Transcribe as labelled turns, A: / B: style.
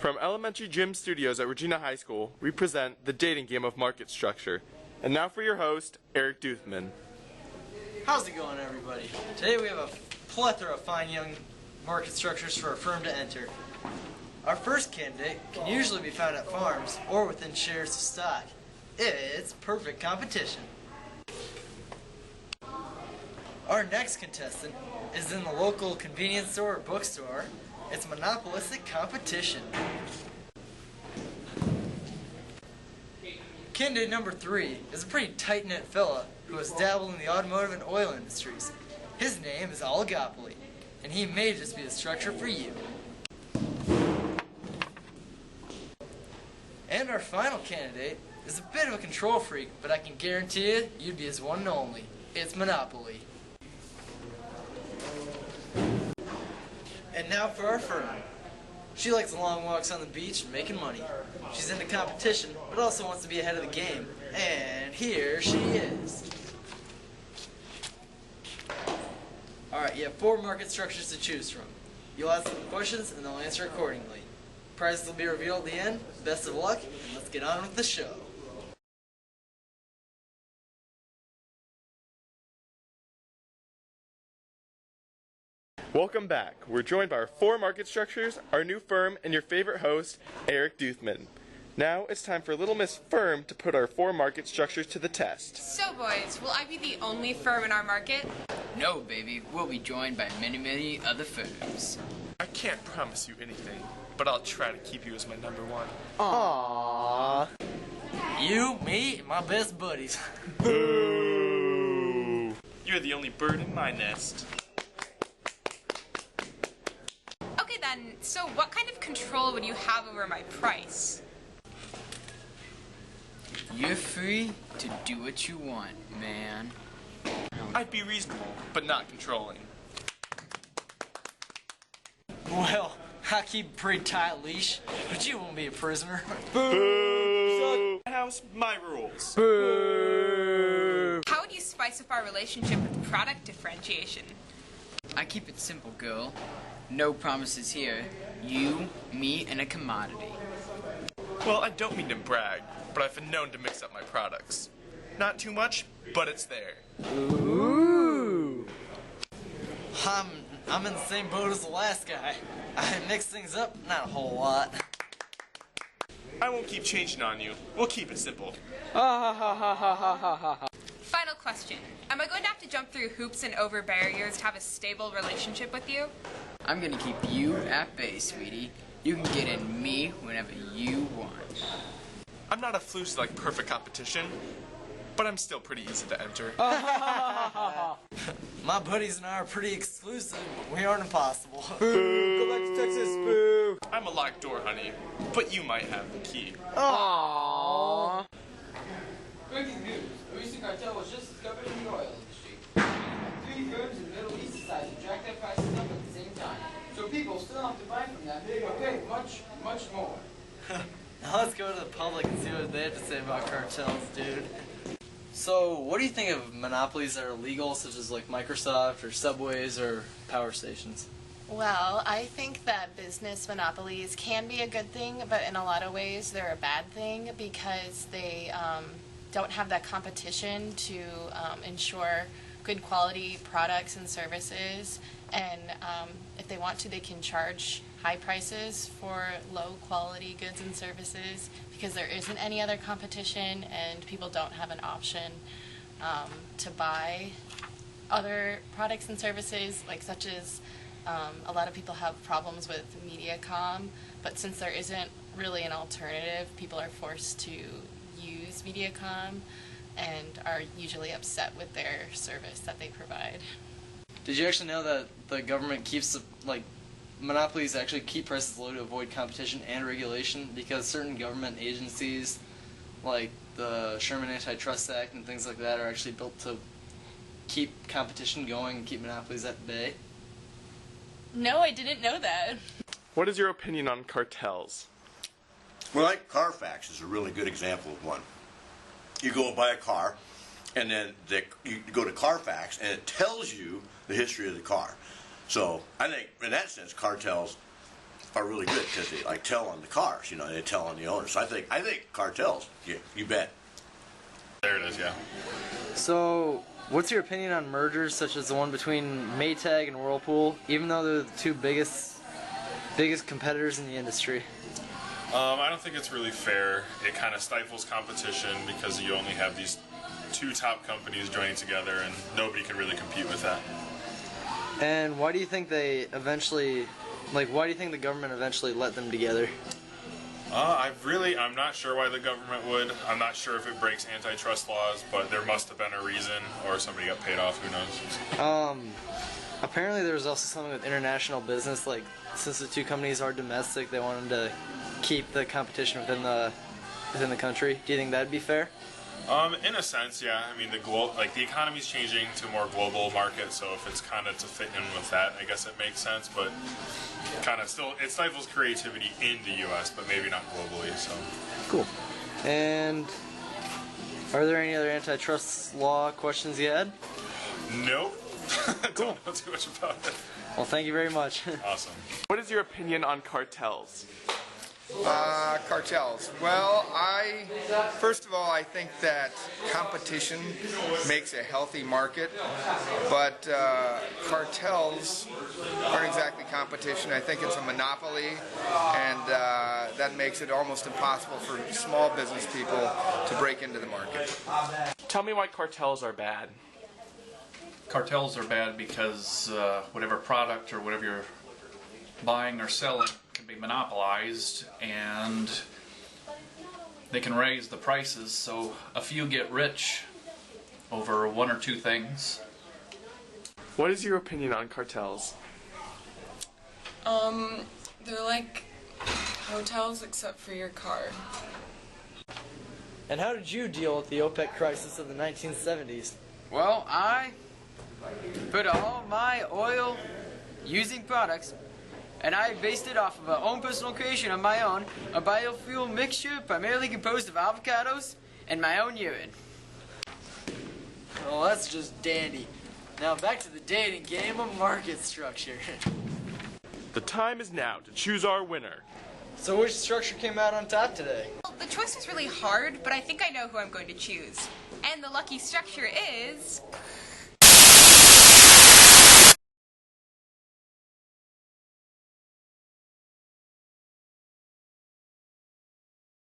A: From Elementary Gym Studios at Regina High School, we present the dating game of market structure. And now for your host, Eric Duthman.
B: How's it going, everybody? Today we have a plethora of fine young market structures for a firm to enter. Our first candidate can usually be found at farms or within shares of stock. It's perfect competition. Our next contestant is in the local convenience store or bookstore. It's monopolistic competition. Candidate number 3 is a pretty tight-knit fella who has dabbled in the automotive and oil industries. His name is Oligopoly, and he may just be the structure for you. And our final candidate is a bit of a control freak, but I can guarantee you, you'd be his one and only. It's Monopoly. And now for our firm. She likes long walks on the beach and making money. She's into competition, but also wants to be ahead of the game. And here she is. Alright, you have 4 market structures to choose from. You'll ask them questions and they'll answer accordingly. Prizes will be revealed at the end. Best of luck, and let's get on with the show.
A: Welcome back. We're joined by our 4 market structures, our new firm, and your favorite host, Eric Duthman. Now it's time for Little Miss Firm to put our 4 market structures to the test.
C: So boys, will I be the only firm in our market?
D: No, baby. We'll be joined by many other firms.
A: I can't promise you anything, but I'll try to keep you as my number 1.
B: Aww. You, me, and my best buddies.
A: Boo! You're the only bird in my nest.
C: Okay then, so what kind of control would you have over my price?
D: You're free to do what you want, man.
A: I'd be reasonable, but not controlling.
B: Well, I keep a pretty tight leash, but you won't be a prisoner.
A: Boo! House, my rules.
B: Boo!
C: How would you spice up our relationship with product differentiation?
D: I keep it simple, girl. No promises here. You, me, and a commodity.
A: Well, I don't mean to brag, but I've been known to mix up my products. Not too much, but it's there.
B: Ooh. I'm in the same boat as the last guy. I mix things up, not a whole lot.
A: I won't keep changing on you. We'll keep it simple.
C: Final question. Am I going to have to jump through hoops and over barriers to have a stable relationship with you?
D: I'm gonna keep you at bay, sweetie. You can get in me whenever you want.
A: I'm not a floozy like perfect competition, but I'm still pretty easy to enter.
B: My buddies and I are pretty exclusive, but we aren't impossible.
A: Boo!
B: Go back to Texas, boo!
A: I'm a locked door, honey, but you might have the key.
B: Aww.
E: Breaking news. A recent cartel was just discovered in the oil industry. 3 firms in the Middle East decided to jack their prices up at the same time. So people still have to buy from them, but pay much more.
B: Now let's go to the public and see what they have to say about cartels, dude. So, what do you think of monopolies that are legal, such as like Microsoft or Subways or power stations?
F: Well, I think that business monopolies can be a good thing, but in a lot of ways they're a bad thing because they don't have that competition to ensure good quality products and services. And if they want to, they can charge high prices for low quality goods and services because there isn't any other competition and people don't have an option to buy other products and services, like such as a lot of people have problems with Mediacom, but since there isn't really an alternative, people are forced to use Mediacom and are usually upset with their service that they provide.
B: Did you actually know that the government keeps, monopolies actually keep prices low to avoid competition and regulation because certain government agencies, like the Sherman Antitrust Act and things like that, are actually built to keep competition going and keep monopolies at bay?
F: No, I didn't know that.
A: What is your opinion on cartels?
G: Well, like Carfax is a really good example of one. You go and buy a car, and then you go to Carfax, and it tells you the history of the car. So I think, in that sense, cartels are really good because they like tell on the cars. You know, they tell on the owners. So I think cartels. Yeah, you bet.
A: There it is. Yeah.
B: So, what's your opinion on mergers such as the one between Maytag and Whirlpool, even though they're the two biggest competitors in the industry?
H: I don't think it's really fair. It kind of stifles competition because you only have these two top companies joining together, and nobody can really compete with that.
B: And why do you think they eventually, why do you think the government eventually let them together?
H: I'm not sure why the government would. I'm not sure if it breaks antitrust laws, but there must have been a reason, or somebody got paid off, who knows.
B: Apparently there was also something with international business, like, since the two companies are domestic, they wanted to keep the competition within the country. Do you think that'd be fair?
H: In a sense, yeah. I mean, the economy's changing to a more global market, so if it's kind of to fit in with that, I guess it makes sense. But kind of still, it stifles creativity in the U.S., but maybe not globally. So
B: cool. And are there any other antitrust law questions you had?
H: Nope.
B: Cool.
H: Don't know too much about it.
B: Well, thank you very much.
H: Awesome.
A: What is your opinion on cartels?
I: Cartels. Well, first of all, I think that competition makes a healthy market, but cartels aren't exactly competition. I think it's a monopoly, and that makes it almost impossible for small business people to break into the market.
A: Tell me why cartels are bad.
J: Cartels are bad because whatever product or whatever you're buying or selling can be monopolized, and they can raise the prices so a few get rich over one or two things.
A: What is your opinion on cartels?
K: They're like hotels except for your car.
B: And how did you deal with the OPEC crisis of the 1970s?
D: Well, I put all my oil using products, and I based it off of a own personal creation of my own, a biofuel mixture primarily composed of avocados and my own urine. Oh, that's just dandy. Now back to the dating game of market structure.
A: The time is now to choose our winner.
B: So which structure came out on top today?
C: Well, the choice was really hard, but I think I know who I'm going to choose. And the lucky structure is